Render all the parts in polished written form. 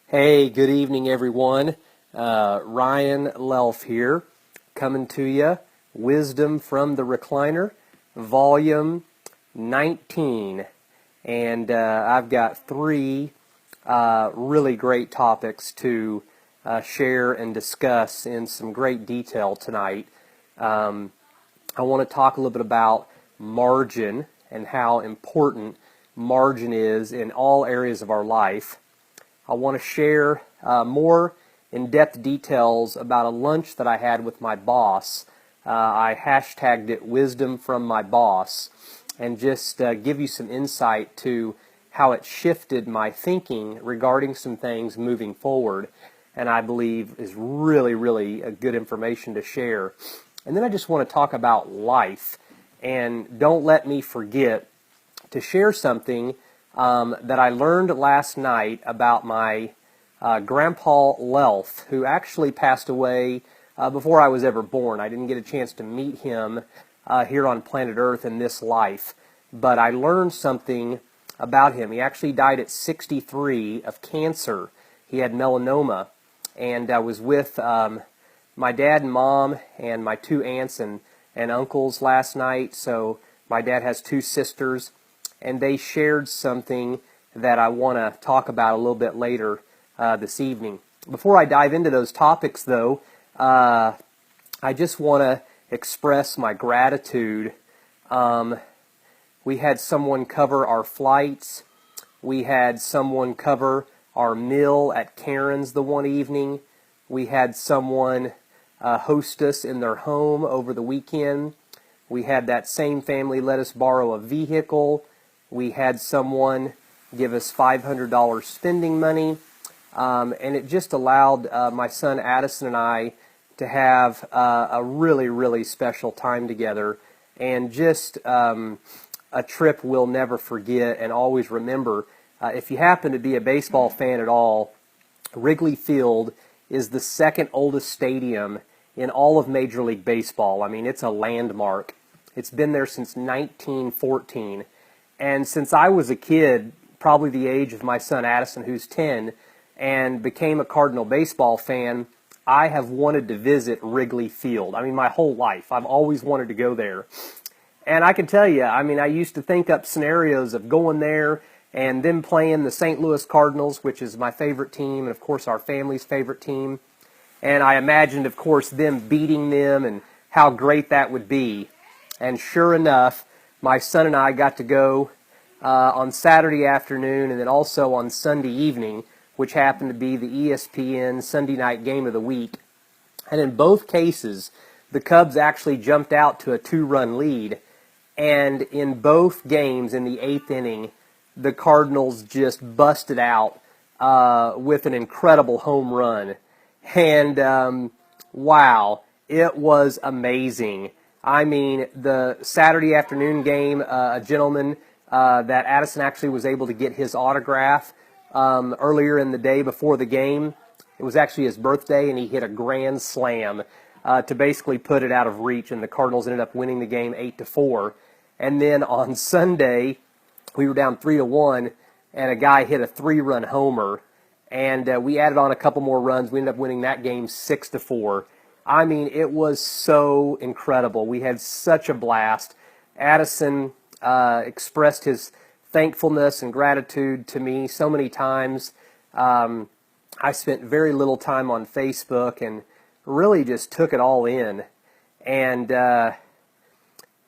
Hey, good evening, everyone. Ryan Lelf here, coming to you. Wisdom from the Recliner, Volume 19. And I've got three really great topics to share and discuss in some great detail tonight. I want to talk a little bit about margin and how important margin is in all areas of our life. I want to share more in-depth details about a lunch that I had with my boss. I hashtagged it Wisdom from My Boss, and just give you some insight to how it shifted my thinking regarding some things moving forward, and I believe is really, really a good information to share. And then I just want to talk about life, and don't let me forget to share something that I learned last night about my Grandpa Lelf, who actually passed away before I was ever born. I didn't get a chance to meet him here on planet Earth in this life, but I learned something about him. He actually died at 63 of cancer. He had melanoma, and I was with my dad and mom and my two aunts and uncles last night. So my dad has two sisters, and they shared something that I want to talk about a little bit later this evening. Before I dive into those topics, though, I just want to express my gratitude. We had someone cover our flights. We had someone cover our meal at Karen's the one evening. We had someone host us in their home over the weekend. We had that same family let us borrow a vehicle. We had someone give us $500 spending money, and it just allowed my son Addison and I to have a really, really special time together, and just a trip we'll never forget and always remember. If you happen to be a baseball fan at all, Wrigley Field is the second oldest stadium in all of Major League Baseball. I mean, it's a landmark. It's been there since 1914. And since I was a kid, probably the age of my son Addison, who's 10, and became a Cardinal baseball fan, I have wanted to visit Wrigley Field. I mean, my whole life. I've always wanted to go there. And I can tell you, I mean, I used to think up scenarios of going there and them playing the St. Louis Cardinals, which is my favorite team, and of course our family's favorite team. And I imagined, of course, them beating them and how great that would be. And sure enough, my son and I got to go on Saturday afternoon and then also on Sunday evening, which happened to be the ESPN Sunday night game of the week. And in both cases, the Cubs actually jumped out to a 2-run lead. And in both games, in the 8th inning, the Cardinals just busted out with an incredible home run. And wow, it was amazing. I mean, the Saturday afternoon game, a gentleman that Addison actually was able to get his autograph earlier in the day before the game. It was actually his birthday, and he hit a grand slam to basically put it out of reach, and the Cardinals ended up winning the game 8-4. And then on Sunday, we were down 3-1, and a guy hit a 3-run homer, and we added on a couple more runs. We ended up winning that game 6-4. I mean, it was so incredible. We had such a blast. Addison expressed his thankfulness and gratitude to me so many times. I spent very little time on Facebook and really just took it all in. And,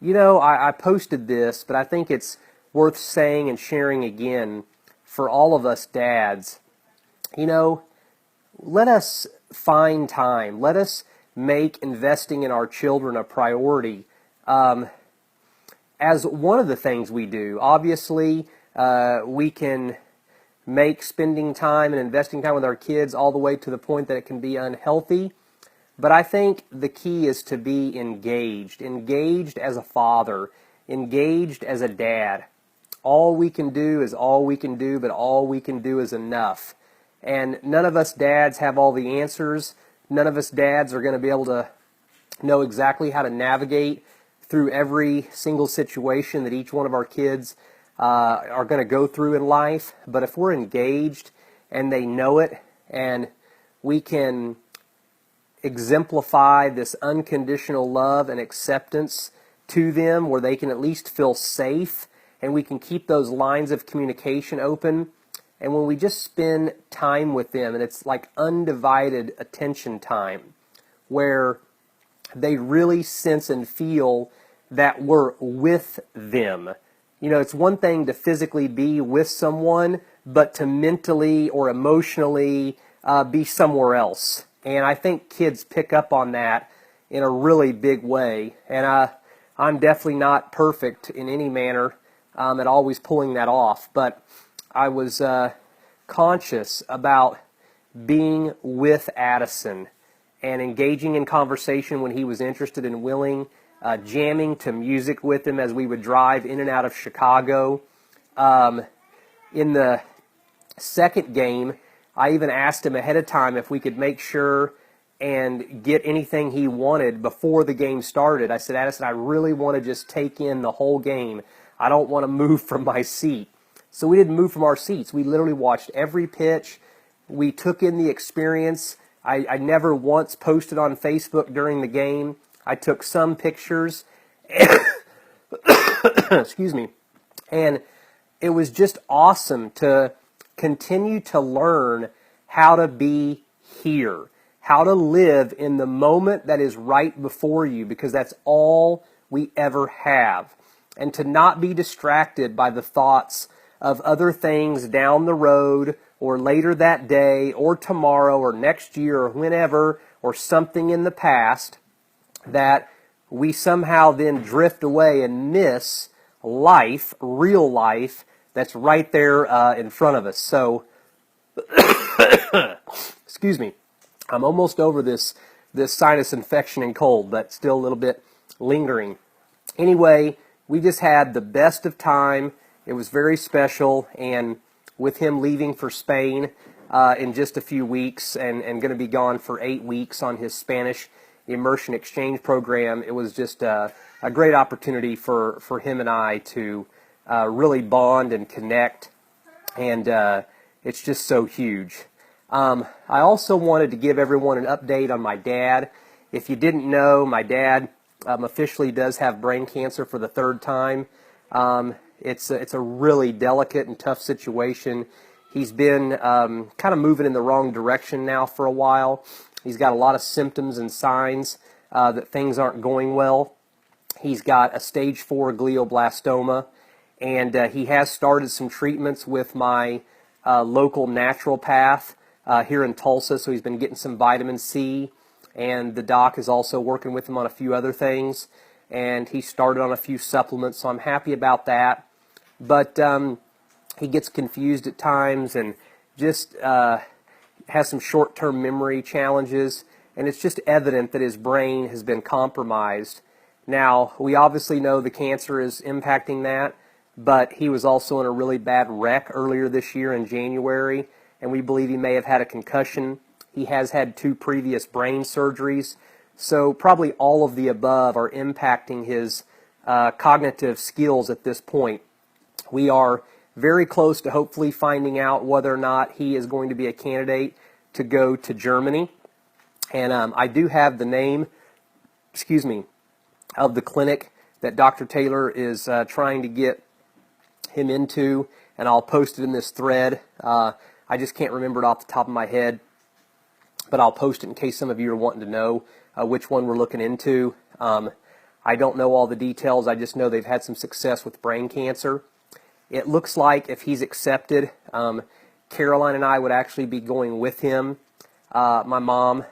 you know, I posted this, but I think it's worth saying and sharing again for all of us dads. You know, let us find time. Let us make investing in our children a priority as one of the things we do. Obviously, we can make spending time and investing time with our kids all the way to the point that it can be unhealthy. But I think the key is to be engaged as a father, engaged as a dad. All we can do is all we can do, but all we can do is enough. And none of us dads have all the answers. None of us dads are going to be able to know exactly how to navigate through every single situation that each one of our kids are going to go through in life. But if we're engaged and they know it, and we can exemplify this unconditional love and acceptance to them where they can at least feel safe, and we can keep those lines of communication open. And when we just spend time with them, and it's like undivided attention time, where they really sense and feel that we're with them. You know, it's one thing to physically be with someone, but to mentally or emotionally be somewhere else. And I think kids pick up on that in a really big way. And I'm definitely not perfect in any manner at always pulling that off. But I was conscious about being with Addison and engaging in conversation when he was interested and willing, jamming to music with him as we would drive in and out of Chicago. In the second game, I even asked him ahead of time if we could make sure and get anything he wanted before the game started. I said, Addison, I really want to just take in the whole game. I don't want to move from my seat. So we didn't move from our seats. We literally watched every pitch. We took in the experience. I never once posted on Facebook during the game. I took some pictures. Excuse me. And it was just awesome to continue to learn how to be here, how to live in the moment that is right before you, because that's all we ever have. And to not be distracted by the thoughts of other things down the road or later that day or tomorrow or next year or whenever or something in the past, that we somehow then drift away and miss life, real life, that's right there in front of us. So, excuse me, I'm almost over this sinus infection and cold, but still a little bit lingering. Anyway, we just had the best of time. It was very special, and with him leaving for Spain in just a few weeks and going to be gone for 8 weeks on his Spanish immersion exchange program, it was just a great opportunity for him and I to really bond and connect, and it's just so huge. I also wanted to give everyone an update on my dad. If you didn't know, my dad officially does have brain cancer for the third time. It's a really delicate and tough situation. He's been kind of moving in the wrong direction now for a while. He's got a lot of symptoms and signs that things aren't going well. He's got a stage 4 glioblastoma, and he has started some treatments with my local naturopath here in Tulsa, so he's been getting some vitamin C, and the doc is also working with him on a few other things, and he started on a few supplements, so I'm happy about that. But he gets confused at times and just has some short-term memory challenges, and it's just evident that his brain has been compromised. Now, we obviously know the cancer is impacting that, but he was also in a really bad wreck earlier this year in January, and we believe he may have had a concussion. He has had 2 previous brain surgeries, so probably all of the above are impacting his cognitive skills at this point. We are very close to hopefully finding out whether or not he is going to be a candidate to go to Germany. And I do have the name, of the clinic that Dr. Taylor is trying to get him into, and I'll post it in this thread. I just can't remember it off the top of my head, but I'll post it in case some of you are wanting to know which one we're looking into. I don't know all the details. I just know they've had some success with brain cancer. It looks like if he's accepted, Caroline and I would actually be going with him. My mom,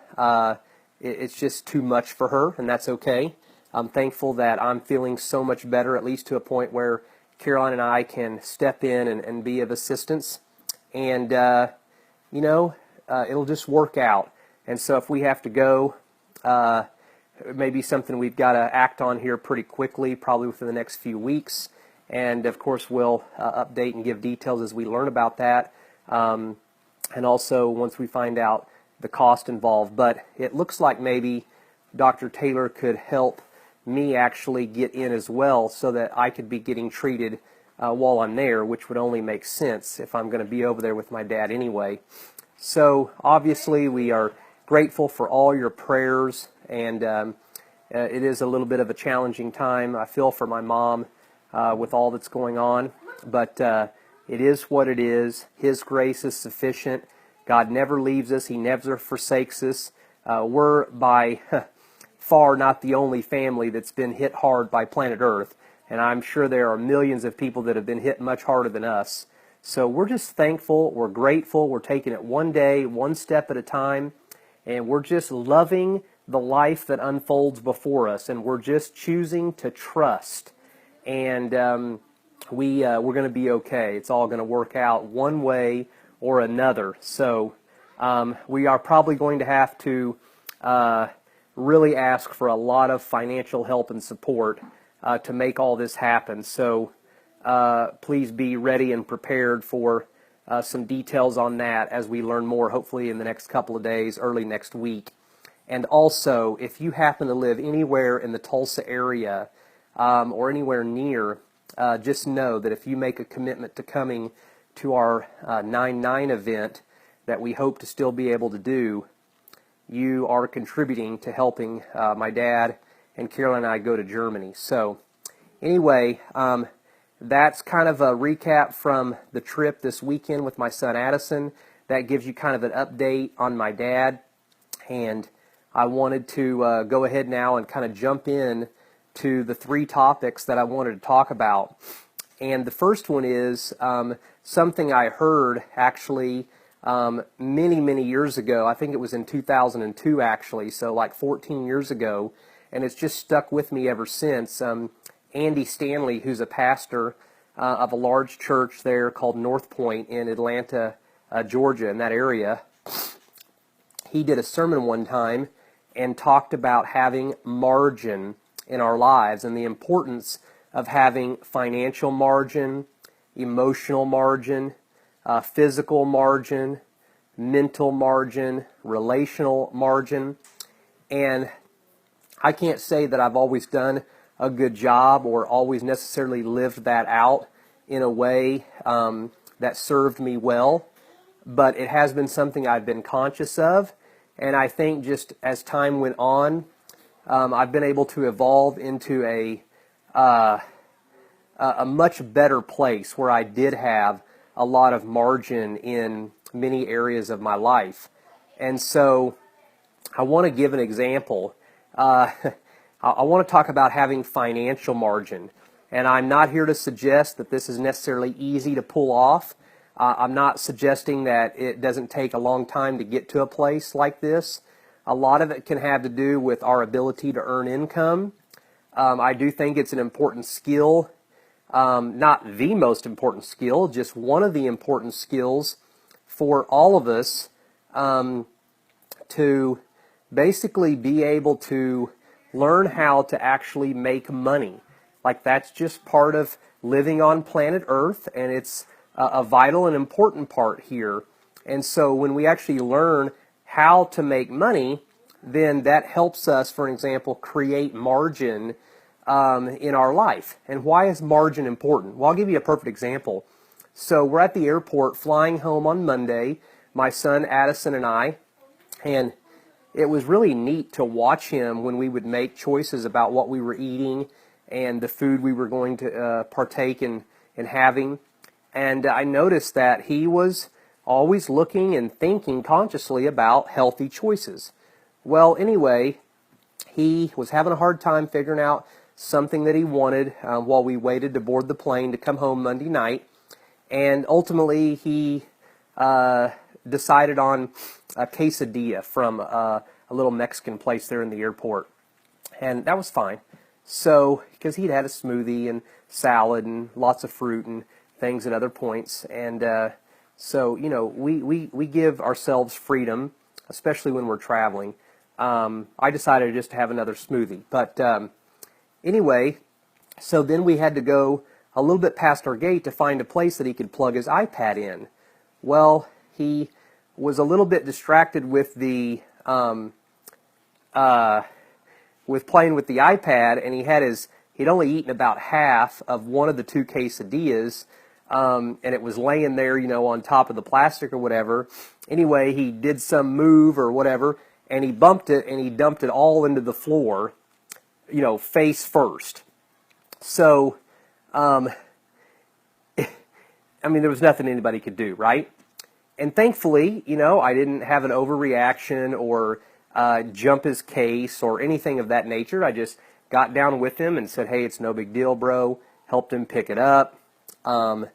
it's just too much for her, and that's okay. I'm thankful that I'm feeling so much better, at least to a point where Caroline and I can step in and be of assistance. And, it'll just work out. And so if we have to go, it may be something we've got to act on here pretty quickly, probably within the next few weeks. And, of course, we'll update and give details as we learn about that, and also once we find out the cost involved. But it looks like maybe Dr. Taylor could help me actually get in as well so that I could be getting treated while I'm there, which would only make sense if I'm going to be over there with my dad anyway. So obviously we are grateful for all your prayers, and it is a little bit of a challenging time. I feel for my mom with all that's going on, but it is what it is. His grace is sufficient. God never leaves us. He never forsakes us. We're by far not the only family that's been hit hard by planet Earth, and I'm sure there are millions of people that have been hit much harder than us. So we're just thankful, we're grateful, we're taking it one day, one step at a time, and we're just loving the life that unfolds before us, and we're just choosing to trust. And we're going to be okay. It's all going to work out one way or another. So we are probably going to have to really ask for a lot of financial help and support to make all this happen. So please be ready and prepared for some details on that as we learn more, hopefully in the next couple of days, early next week. And also, if you happen to live anywhere in the Tulsa area or anywhere near, just know that if you make a commitment to coming to our 9/9 event that we hope to still be able to do, you are contributing to helping my dad and Carolyn and I go to Germany. So anyway, that's kind of a recap from the trip this weekend with my son Addison. That gives you kind of an update on my dad. And I wanted to go ahead now and kind of jump in to the three topics that I wanted to talk about. And the first one is something I heard actually many, many years ago. I think it was in 2002 actually, so like 14 years ago. And it's just stuck with me ever since. Andy Stanley, who's a pastor of a large church there called North Point in Atlanta, Georgia, in that area, he did a sermon one time and talked about having margin in our lives and the importance of having financial margin, emotional margin, physical margin, mental margin, relational margin. And I can't say that I've always done a good job or always necessarily lived that out in a way that served me well, but it has been something I've been conscious of. And I think just as time went on, I've been able to evolve into a much better place where I did have a lot of margin in many areas of my life. And so I want to give an example. I want to talk about having financial margin. And I'm not here to suggest that this is necessarily easy to pull off. I'm not suggesting that it doesn't take a long time to get to a place like this. A lot of it can have to do with our ability to earn income. I do think it's an important skill, not the most important skill, just one of the important skills for all of us to basically be able to learn how to actually make money. Like that's just part of living on planet Earth, and it's a vital and important part here. And so when we actually learn how to make money, then that helps us, for example, create margin in our life. And why is margin important? Well, I'll give you a perfect example. So we're at the airport flying home on Monday, my son Addison and I, and it was really neat to watch him when we would make choices about what we were eating and the food we were going to partake in having. And I noticed that he was always looking and thinking consciously about healthy choices. Well, anyway, he was having a hard time figuring out something that he wanted while we waited to board the plane to come home Monday night. And ultimately, he decided on a quesadilla from a little Mexican place there in the airport. And that was fine. So, because he'd had a smoothie and salad and lots of fruit and things at other points. And so, you know, we give ourselves freedom, especially when we're traveling. I decided just to have another smoothie. But anyway, so then we had to go a little bit past our gate to find a place that he could plug his iPad in. Well, he was a little bit distracted with the with playing with the iPad, and he'd only eaten about half of one of the two quesadillas and it was laying there, on top of the plastic or whatever. Anyway, he did some move or whatever, and he bumped it, and he dumped it all into the floor, face first. So, there was nothing anybody could do, right? And thankfully, I didn't have an overreaction or jump his case or anything of that nature. I just got down with him and said, hey, it's no big deal, bro. Helped him pick it up. But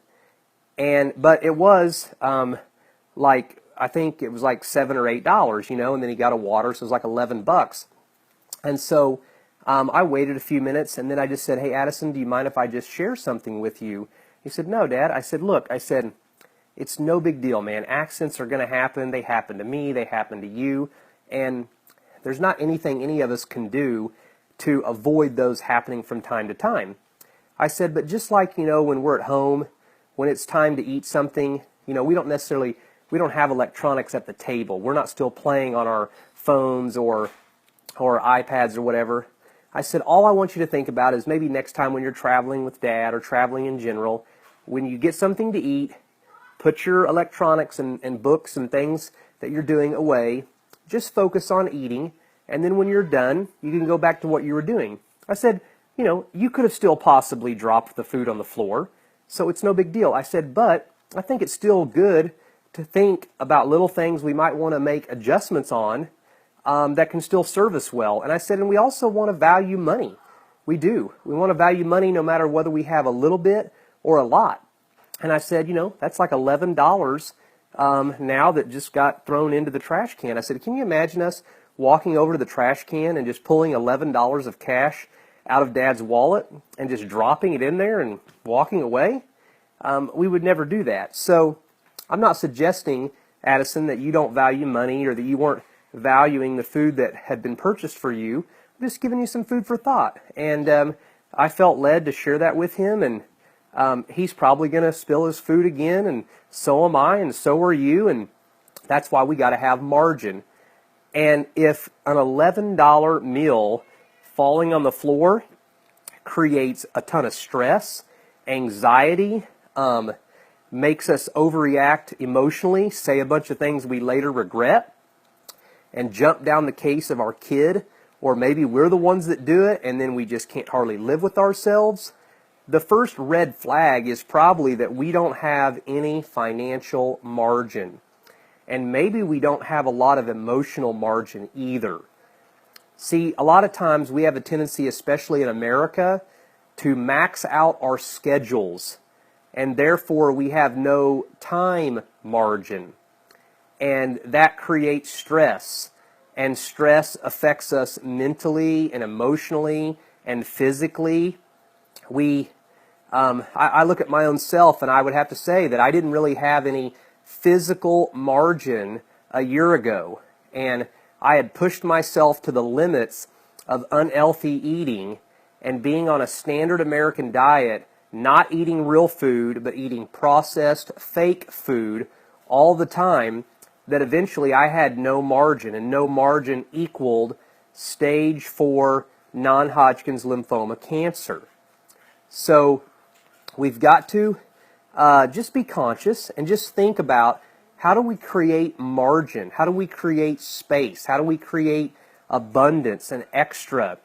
it was I think it was like $7 or $8, and then he got a water, so it was like $11. And so I waited a few minutes, and then I just said, hey, Addison, do you mind if I just share something with you? He said, no, Dad. I said, look, it's no big deal, man. Accidents are going to happen. They happen to me. They happen to you. And there's not anything any of us can do to avoid those happening from time to time. I said, but just like, when we're at home, when it's time to eat something, we don't have electronics at the table. We're not still playing on our phones or iPads or whatever. I said, all I want you to think about is maybe next time when you're traveling with Dad or traveling in general, when you get something to eat, put your electronics and books and things that you're doing away. Just focus on eating, and then when you're done, you can go back to what you were doing. I said, you could have still possibly dropped the food on the floor, so it's no big deal. I said, but I think it's still good to think about little things we might want to make adjustments on that can still serve us well. And I said, and we also want to value money. We do. We want to value money no matter whether we have a little bit or a lot. And I said, that's like $11 now that just got thrown into the trash can. I said, can you imagine us walking over to the trash can and just pulling $11 of cash out of Dad's wallet and just dropping it in there and walking away? We would never do that. So I'm not suggesting, Addison, that you don't value money or that you weren't valuing the food that had been purchased for you. I'm just giving you some food for thought. And I felt led to share that with him, and he's probably going to spill his food again, and so am I, and so are you, and that's why we got to have margin. And if an $11 meal falling on the floor creates a ton of stress, anxiety, makes us overreact emotionally, say a bunch of things we later regret, and jump down the case of our kid, or maybe we're the ones that do it, and then we just can't hardly live with ourselves, the first red flag is probably that we don't have any financial margin. And maybe we don't have a lot of emotional margin either. See, a lot of times we have a tendency, especially in America, to max out our schedules. And therefore we have no time margin. And that creates stress. And stress affects us mentally and emotionally and physically. I look at my own self, and I would have to say that I didn't really have any physical margin a year ago, and I had pushed myself to the limits of unhealthy eating and being on a standard American diet, not eating real food, but eating processed, fake food all the time, that eventually I had no margin, and no margin equaled stage 4 non-Hodgkin's lymphoma cancer. So we've got to just be conscious and just think about, how do we create margin? How do we create space? How do we create abundance and extra?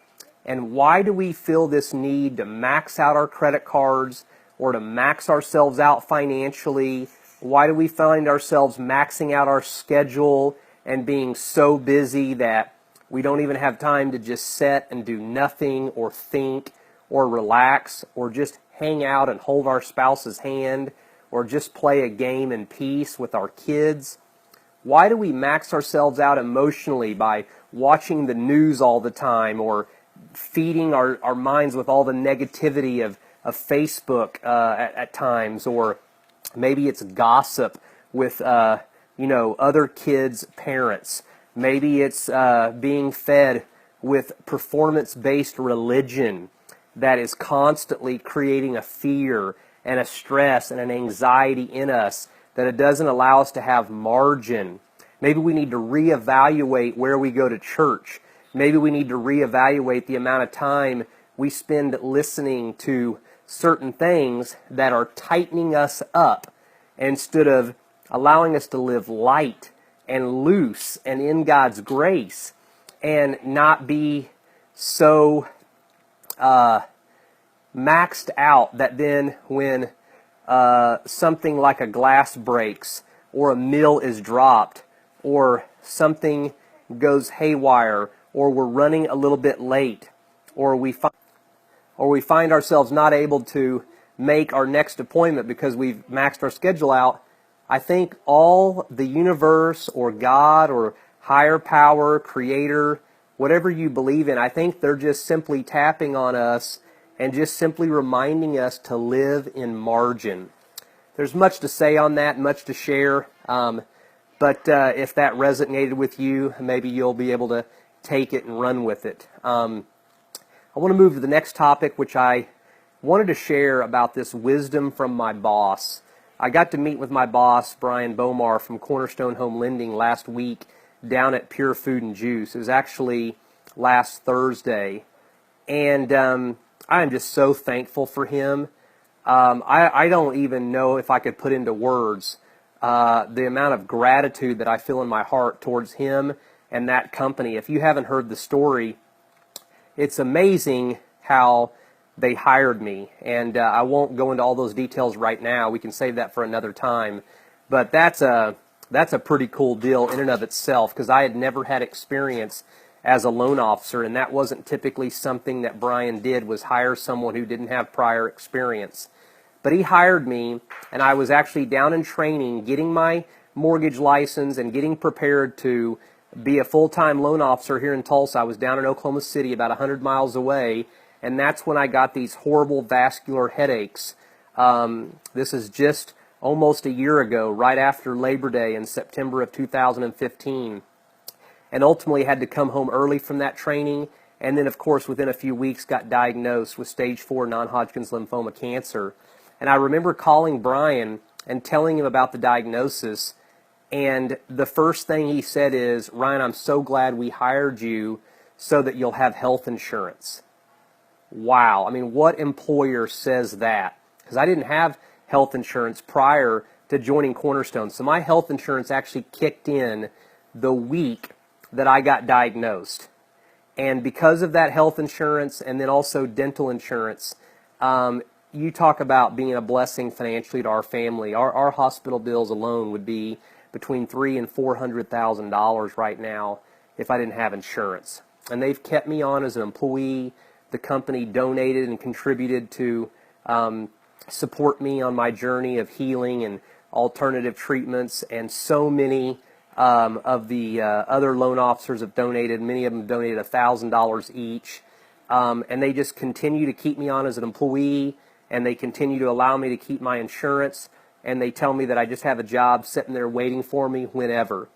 And why do we feel this need to max out our credit cards or to max ourselves out financially? Why do we find ourselves maxing out our schedule and being so busy that we don't even have time to just sit and do nothing or think or relax or just hang out and hold our spouse's hand or just play a game in peace with our kids? Why do we max ourselves out emotionally by watching the news all the time or feeding our minds with all the negativity of Facebook at times, or maybe it's gossip with other kids' parents. Maybe it's being fed with performance-based religion that is constantly creating a fear and a stress and an anxiety in us that it doesn't allow us to have margin. Maybe we need to reevaluate where we go to church. Maybe we need to reevaluate the amount of time we spend listening to certain things that are tightening us up instead of allowing us to live light and loose and in God's grace and not be so maxed out that then when something like a glass breaks or a meal is dropped or something goes haywire or we're running a little bit late or we find ourselves not able to make our next appointment because we've maxed our schedule out, I think all the universe or God or higher power, creator, whatever you believe in, I think they're just simply tapping on us and just simply reminding us to live in margin. There's much to say on that, much to share, but if that resonated with you, maybe you'll be able to take it and run with it. I want to move to the next topic, which I wanted to share about this wisdom from my boss. I got to meet with my boss, Brian Bomar from Cornerstone Home Lending last week down at Pure Food and Juice. It was actually last Thursday. And I am just so thankful for him. I don't even know if I could put into words the amount of gratitude that I feel in my heart towards him and that company. If you haven't heard the story, it's amazing how they hired me, and I won't go into all those details right now. We can save that for another time. But that's a pretty cool deal in and of itself, because I had never had experience as a loan officer, and that wasn't typically something that Brian did, was hire someone who didn't have prior experience. But he hired me, and I was actually down in training, getting my mortgage license and getting prepared to be a full-time loan officer here in Tulsa. I was down in Oklahoma City, about 100 miles away, and that's when I got these horrible vascular headaches. This is just almost a year ago, right after Labor Day in September of 2015. And ultimately had to come home early from that training, and then, of course, within a few weeks got diagnosed with stage 4 non-Hodgkin's lymphoma cancer. And I remember calling Brian and telling him about the diagnosis, and the first thing he said is, "Ryan, I'm so glad we hired you so that you'll have health insurance." Wow. I mean, what employer says that? Because I didn't have health insurance prior to joining Cornerstone. So my health insurance actually kicked in the week that I got diagnosed. And because of that health insurance and then also dental insurance, you talk about being a blessing financially to our family. Our hospital bills alone would be between $300,000 and $400,000 right now if I didn't have insurance. And they've kept me on as an employee. The company donated and contributed to support me on my journey of healing and alternative treatments, and so many of the other loan officers have donated. Many of them donated $1,000 each, and they just continue to keep me on as an employee, and they continue to allow me to keep my insurance, and they tell me that I just have a job sitting there waiting for me whenever.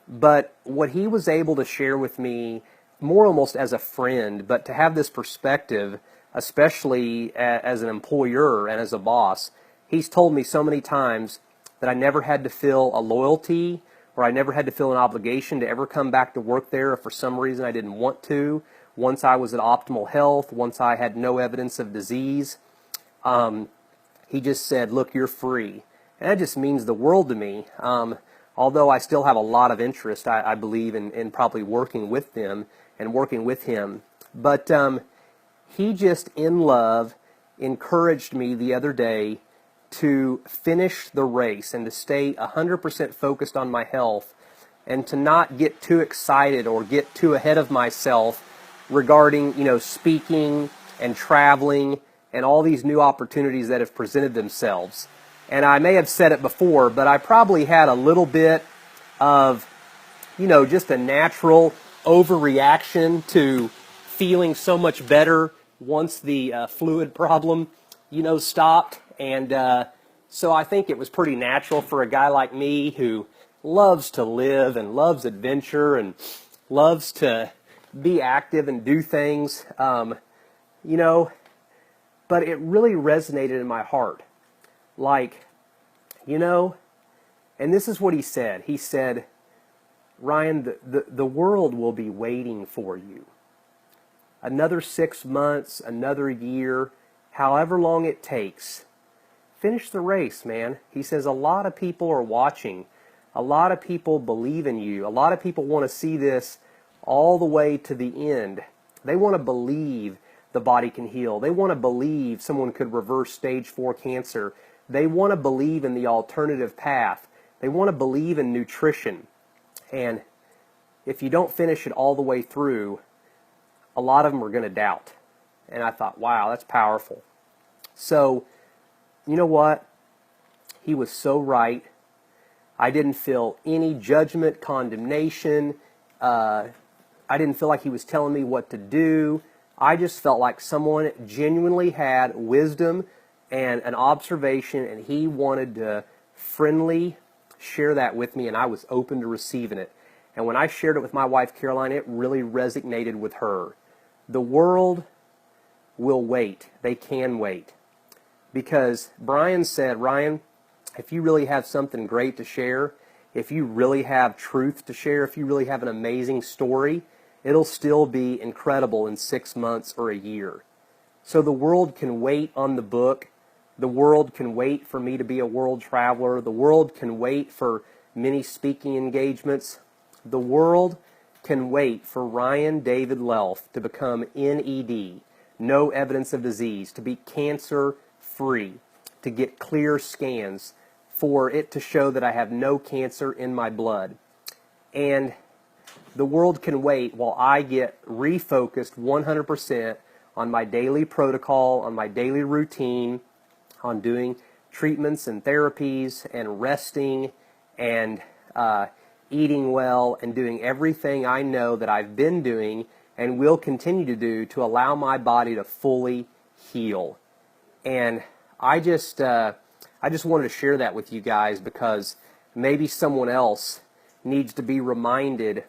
But what he was able to share with me, more almost as a friend, but to have this perspective, especially as an employer and as a boss, he's told me so many times that I never had to feel a loyalty, or I never had to feel an obligation to ever come back to work there if for some reason I didn't want to. Once I was at optimal health, once I had no evidence of disease, he just said, "Look, you're free." And that just means the world to me. Although I still have a lot of interest, I believe, in probably working with them and working with him. But he just, in love, encouraged me the other day to finish the race and to stay 100% focused on my health and to not get too excited or get too ahead of myself regarding, speaking and traveling and all these new opportunities that have presented themselves. And I may have said it before, but I probably had a little bit of, just a natural overreaction to feeling so much better once the fluid problem, stopped. And so I think it was pretty natural for a guy like me who loves to live and loves adventure and loves to be active and do things, but it really resonated in my heart. Like, and this is what he said. He said, "Ryan, the world will be waiting for you. Another 6 months, another year, however long it takes. Finish the race, man. He says a lot of people are watching. A lot of people believe in you. A lot of people want to see this all the way to the end. They want to believe the body can heal. They want to believe someone could reverse stage 4 cancer. They want to believe in the alternative path. They want to believe in nutrition. And if you don't finish it all the way through, a lot of them are going to doubt. And I thought, wow, that's powerful. So, you know what? He was so right. I didn't feel any judgment, condemnation. I didn't feel like he was telling me what to do. I just felt like someone genuinely had wisdom and an observation, and he wanted to friendly share that with me, and I was open to receiving it. And when I shared it with my wife, Caroline, it really resonated with her. The world will wait. They can wait. Because Brian said, Ryan, if you really have something great to share, if you really have truth to share, if you really have an amazing story, it'll still be incredible in 6 months or a year. So the world can wait on the book. The world can wait for me to be a world traveler. The world can wait for many speaking engagements. The world can wait for Ryan David Lelf to become NED, no evidence of disease, to be cancer-free, to get clear scans, for it to show that I have no cancer in my blood. And the world can wait while I get refocused 100% on my daily protocol, on my daily routine, on doing treatments and therapies and resting and eating well and doing everything I know that I've been doing and will continue to do to allow my body to fully heal. And I just wanted to share that with you guys because maybe someone else needs to be reminded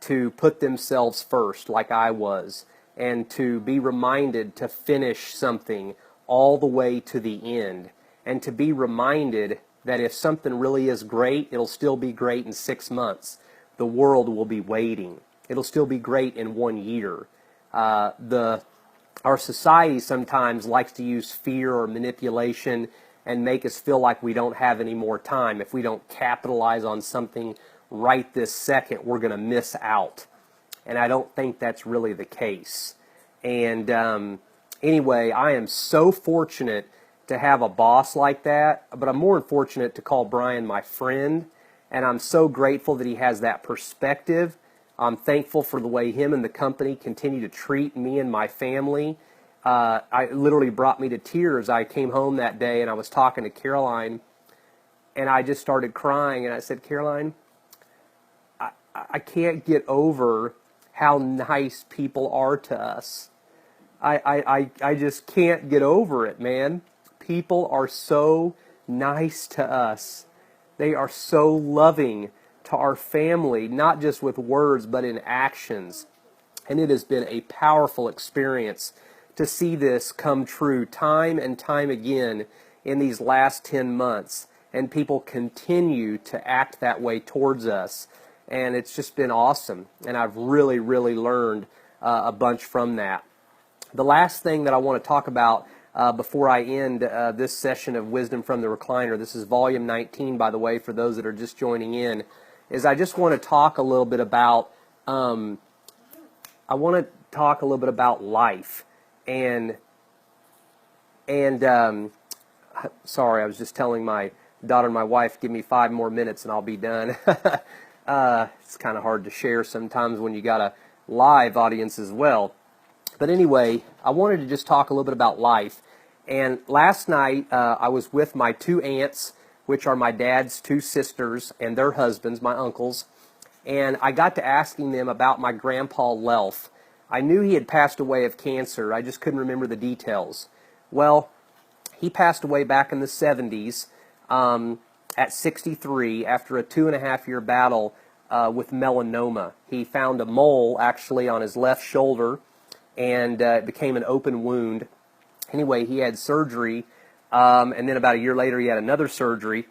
to put themselves first like I was, and to be reminded to finish something all the way to the end, and to be reminded that if something really is great, it'll still be great in 6 months. The world will be waiting. It'll still be great in 1 year. Our society sometimes likes to use fear or manipulation and make us feel like we don't have any more time. If we don't capitalize on something right this second, we're going to miss out. And I don't think that's really the case. And anyway, I am so fortunate to have a boss like that, but I'm more fortunate to call Brian my friend, and I'm so grateful that he has that perspective. I'm thankful for the way him and the company continue to treat me and my family. I literally brought me to tears. I came home that day and I was talking to Caroline, and I just started crying, and I said, Caroline, I can't get over how nice people are to us. I just can't get over it, man. People are so nice to us. They are so loving to our family, not just with words, but in actions. And it has been a powerful experience to see this come true time and time again in these last 10 months. And people continue to act that way towards us. And it's just been awesome. And I've really, really learned a bunch from that. The last thing that I want to talk about before I end this session of Wisdom from the Recliner, this is volume 19, by the way, for those that are just joining in, is I just want to talk a little bit about, life. And sorry, I was just telling my daughter and my wife, give me 5 more minutes and I'll be done. It's kind of hard to share sometimes when you got a live audience as well. But anyway, I wanted to just talk a little bit about life. And last night, I was with my 2 aunts, which are my dad's 2 sisters and their husbands, my uncles. And I got to asking them about my grandpa Lelf. I knew he had passed away of cancer. I just couldn't remember the details. Well, he passed away back in the 70s at 63 after a 2.5-year battle with melanoma. He found a mole actually on his left shoulder, and it became an open wound. Anyway, he had surgery, and then about a year later he had another surgery.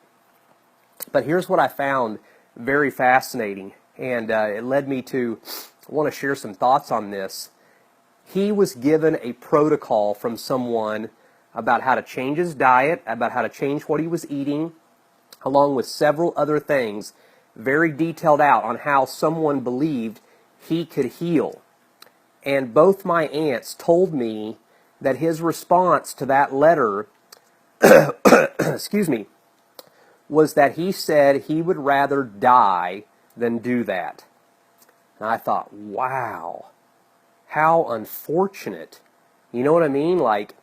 But here's what I found very fascinating, and it led me to want to share some thoughts on this. he was given a protocol from someone about how to change his diet, about how to change what he was eating, along with several other things, very detailed out on how someone believed he could heal. And both my aunts told me that his response to that letter, excuse me, was that he said he would rather die than do that. And I thought, wow, how unfortunate. You know what I mean? Like,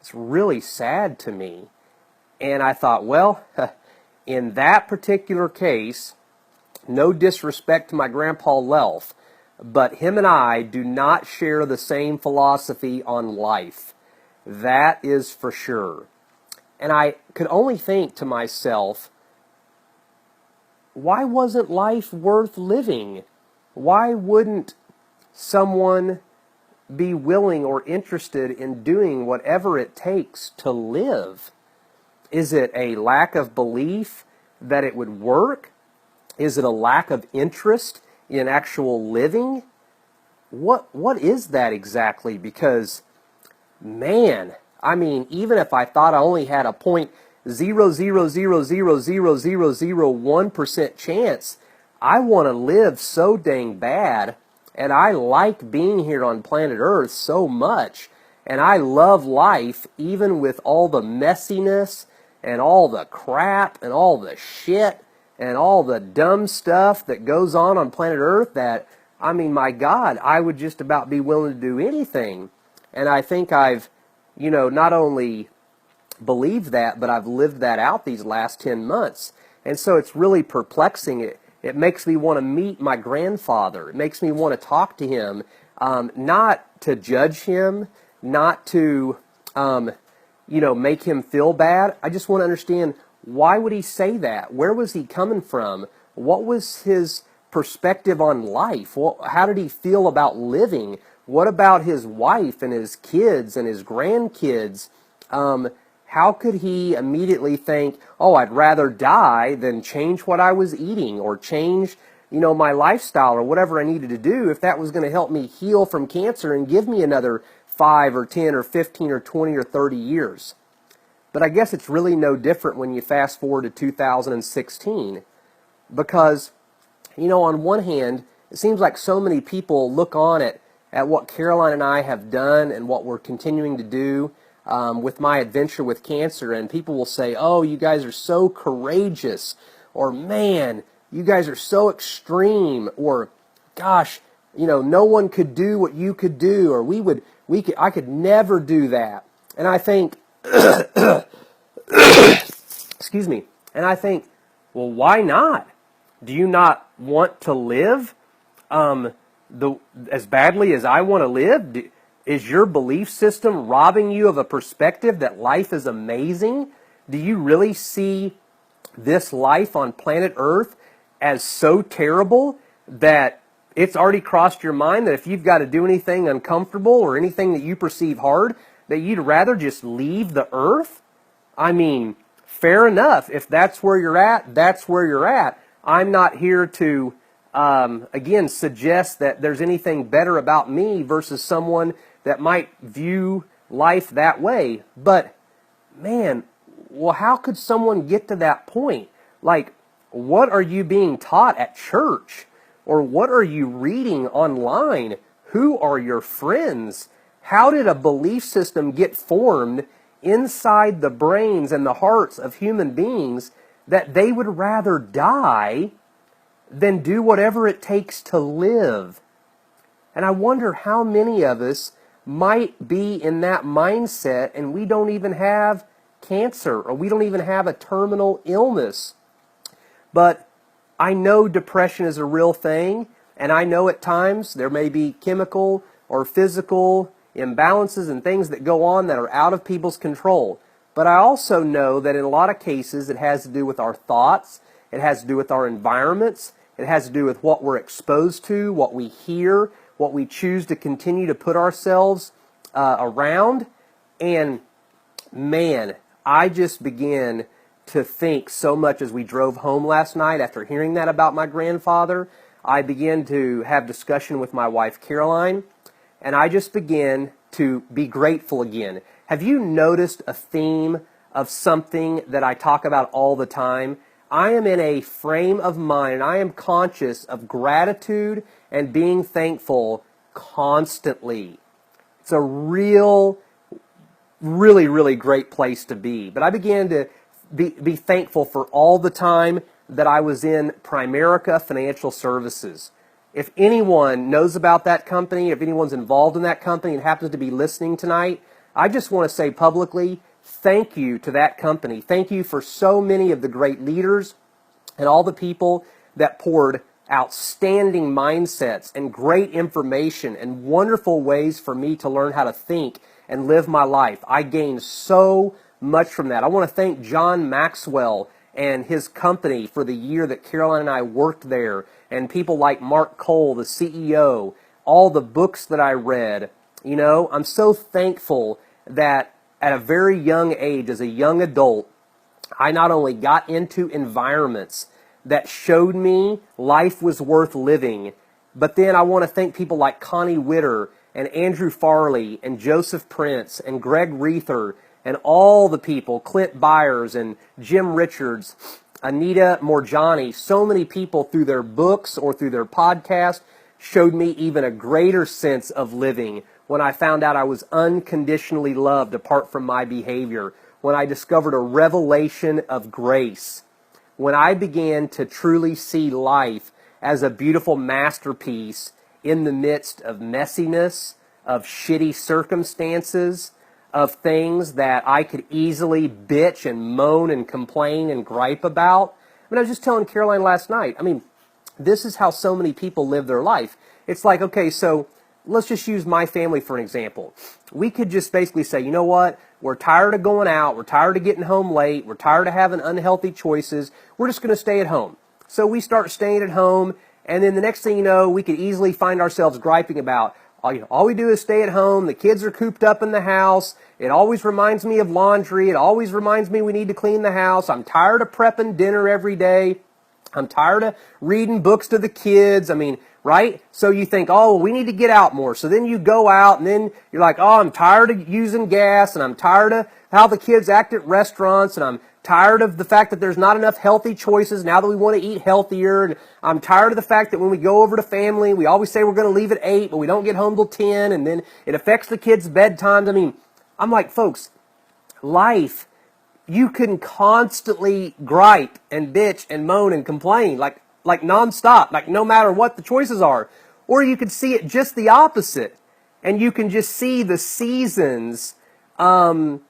it's really sad to me. And I thought, well, in that particular case, no disrespect to my Grandpa Lelf, but him and I do not share the same philosophy on life. That is for sure. And I could only think to myself, why wasn't life worth living? Why wouldn't someone be willing or interested in doing whatever it takes to live? Is it a lack of belief that it would work? Is it a lack of interest in actual living? What is that exactly? Because, man, I mean, even if I thought I only had a 0.000000001% chance, I want to live so dang bad, and I like being here on planet Earth so much, and I love life even with all the messiness and all the crap and all the shit and all the dumb stuff that goes on planet Earth that, I mean, my God, I would just about be willing to do anything. And I think I've, not only believed that, but I've lived that out these last 10 months. And so it's really perplexing. It makes me want to meet my grandfather. It makes me want to talk to him, not to judge him, not to, make him feel bad. I just want to understand, why would he say that? Where was he coming from? What was his perspective on life? How did he feel about living? What about his wife and his kids and his grandkids? How could he immediately think, oh, I'd rather die than change what I was eating or change, my lifestyle or whatever I needed to do if that was going to help me heal from cancer and give me another 5 or 10 or 15 or 20 or 30 years? But I guess it's really no different when you fast forward to 2016 because, on one hand, it seems like so many people look on at what Caroline and I have done and what we're continuing to do with my adventure with cancer, and people will say, oh, you guys are so courageous, or man, you guys are so extreme, or gosh, no one could do what you could do, or I could never do that. And I think, excuse me, and I think, well, why not? Do you not want to live as badly as I want to live? Is your belief system robbing you of a perspective that life is amazing? Do you really see this life on planet Earth as so terrible that it's already crossed your mind that if you've got to do anything uncomfortable or anything that you perceive hard, that you'd rather just leave the Earth? I mean, fair enough. If that's where you're at, that's where you're at. I'm not here to, again, suggest that there's anything better about me versus someone that might view life that way. But, man, well, how could someone get to that point? Like, what are you being taught at church? Or what are you reading online? Who are your friends? How did a belief system get formed inside the brains and the hearts of human beings that they would rather die than do whatever it takes to live? And I wonder how many of us might be in that mindset and we don't even have cancer or we don't even have a terminal illness. But I know depression is a real thing, and I know at times there may be chemical or physical imbalances and things that go on that are out of people's control. But I also know that in a lot of cases it has to do with our thoughts, it has to do with our environments, it has to do with what we're exposed to, what we hear, what we choose to continue to put ourselves around. And man, I just began to think so much as we drove home last night after hearing that about my grandfather. I began to have discussion with my wife Caroline, and I just began to be grateful again. Have you noticed a theme of something that I talk about all the time? I am in a frame of mind, and I am conscious of gratitude and being thankful constantly. It's a really great place to be. But I began to be thankful for all the time that I was in Primerica Financial Services. If anyone knows about that company, if anyone's involved in that company and happens to be listening tonight, I just want to say publicly, thank you to that company. Thank you for so many of the great leaders and all the people that poured outstanding mindsets and great information and wonderful ways for me to learn how to think and live my life. I gained so much from that. I want to thank John Maxwell and his company for the year that Caroline and I worked there, and people like Mark Cole, the CEO, all the books that I read. You know, I'm so thankful that at a very young age, as a young adult, I not only got into environments that showed me life was worth living, but then I want to thank people like Connie Witter and Andrew Farley and Joseph Prince and Greg Reether and all the people, Clint Byers and Jim Richards, Anita Morjani, so many people through their books or through their podcast showed me even a greater sense of living when I found out I was unconditionally loved apart from my behavior, when I discovered a revelation of grace, when I began to truly see life as a beautiful masterpiece in the midst of messiness, of shitty circumstances, of things that I could easily bitch and moan and complain and gripe about. I was just telling Caroline last night, this is how so many people live their life. It's like, okay, so let's just use my family for an example. We could just basically say, you know what? We're tired of going out. We're tired of getting home late. We're tired of having unhealthy choices. We're just going to stay at home. So we start staying at home, and then the next thing you know, we could easily find ourselves griping about, all we do is stay at home. The kids are cooped up in the house. It always reminds me of laundry. It always reminds me we need to clean the house. I'm tired of prepping dinner every day. I'm tired of reading books to the kids. Right? So you think, we need to get out more. So then you go out, and then you're like, I'm tired of using gas, and I'm tired of how the kids act at restaurants, and I'm tired of the fact that there's not enough healthy choices now that we want to eat healthier. And I'm tired of the fact that when we go over to family, we always say we're going to leave at 8, but we don't get home till 10, and then it affects the kids' bedtimes. I'm like, folks, life, you can constantly gripe and bitch and moan and complain like nonstop, like no matter what the choices are. Or you could see it just the opposite, and you can just see the seasons of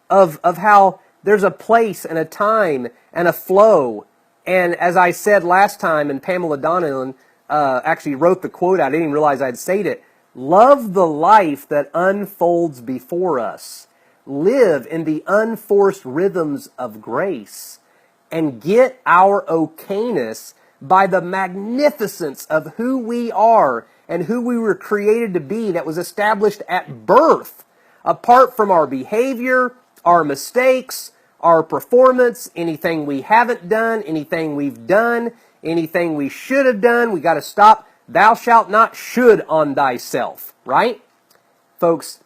how there's a place and a time and a flow. And as I said last time, and Pamela Donovan actually wrote the quote out, I didn't even realize I'd said it. Love the life that unfolds before us. Live in the unforced rhythms of grace. And get our okayness by the magnificence of who we are and who we were created to be, that was established at birth, apart from our behavior, our mistakes, our performance, anything we haven't done, anything we've done, anything we should have done. We got to stop. Thou shalt not should on thyself, right? Folks,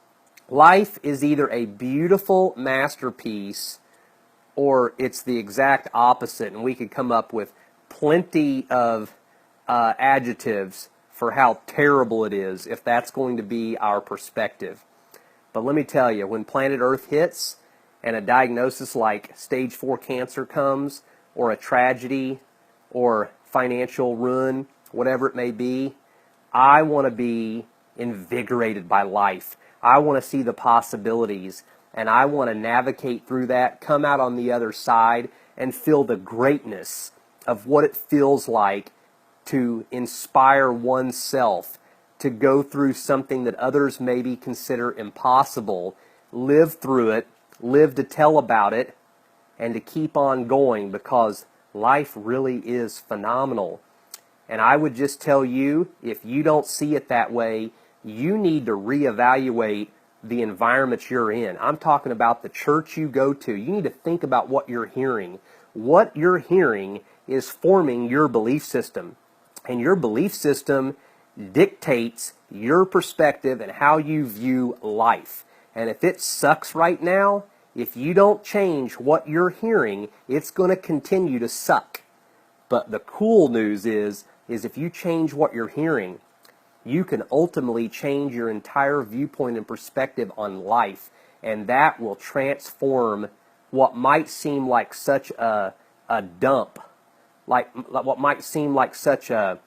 life is either a beautiful masterpiece or it's the exact opposite, and we could come up with plenty of adjectives for how terrible it is if that's going to be our perspective. But let me tell you, when planet Earth hits and a diagnosis like stage 4 cancer comes, or a tragedy, or financial ruin, whatever it may be, I want to be invigorated by life. I want to see the possibilities, and I want to navigate through that, come out on the other side, and feel the greatness of what it feels like to inspire oneself to go through something that others maybe consider impossible, live through it, live to tell about it, and to keep on going, because life really is phenomenal. And I would just tell you, if you don't see it that way, you need to reevaluate the environment you're in. I'm talking about the church you go to. You need to think about what you're hearing. What you're hearing is forming your belief system. And your belief system dictates your perspective and how you view life. And if it sucks right now, if you don't change what you're hearing, it's going to continue to suck. But the cool news is if you change what you're hearing, you can ultimately change your entire viewpoint and perspective on life. And that will transform what might seem like such a dump, like what might seem like such a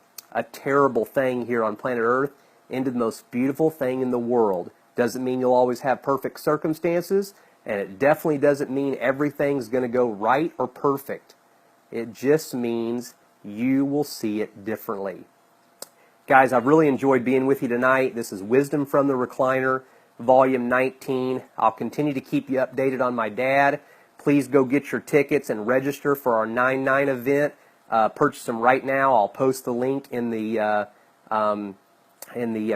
terrible thing here on planet Earth, into the most beautiful thing in the world. Doesn't mean you'll always have perfect circumstances, and it definitely doesn't mean everything's going to go right or perfect. It just means you will see it differently. Guys, I've really enjoyed being with you tonight. This is Wisdom from the Recliner, Volume 19. I'll continue to keep you updated on my dad. Please go get your tickets and register for our 9/9 event. Purchase them right now. I'll post the link in the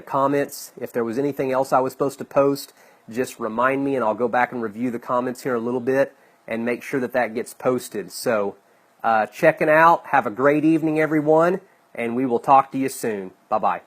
comments. If there was anything else I was supposed to post, just remind me, and I'll go back and review the comments here a little bit and make sure that gets posted. So, checking out. Have a great evening, everyone, and we will talk to you soon. Bye-bye.